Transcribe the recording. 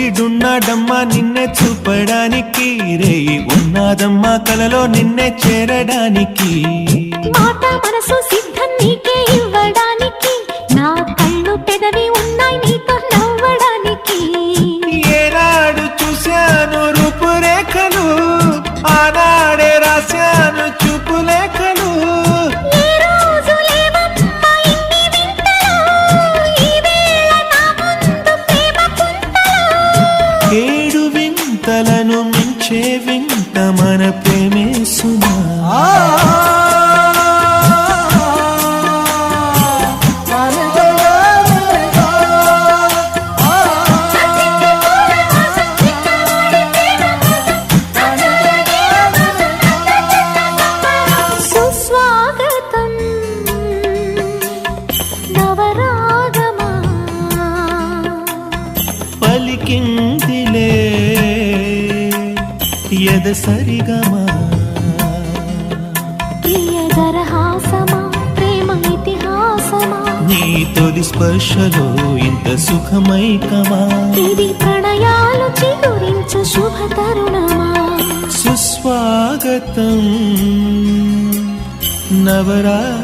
సూర్యుడున్నాడమ్మా నిన్నే చూపడానికి, రేయి ఉన్నాదమ్మా కలలో నిన్నే చేరడానికి. మాట మనసు సిద్ధం నీకే ఇవ్వడానికి, నా కళ్ళు పెదవి ఉన్నాయి నీతో నవ్వడానికి. ఏనాడు చూశాను రూపురేఖలు, ఆనాడే రాశాను చూపులేఖలు. ఏ రోజు లేవమ్మా ఇన్ని వింతలు, ఈ వేళ నా ముందు ప్రేమ పుంతలు. ఏడు వింతలను మించే వింత మన ప్రేమే సుమా. పలికిందిలే యద సరిగమా, ప్రియదరహాసమా ప్రేమ ఇతిహాసమా, నీ తొలి స్పర్శలో ఇంత సుఖమైకమా. ఇది ప్రణయాలు చిగురించు శుభ తరుణమా. సుస్వాగతం నవరాగమా.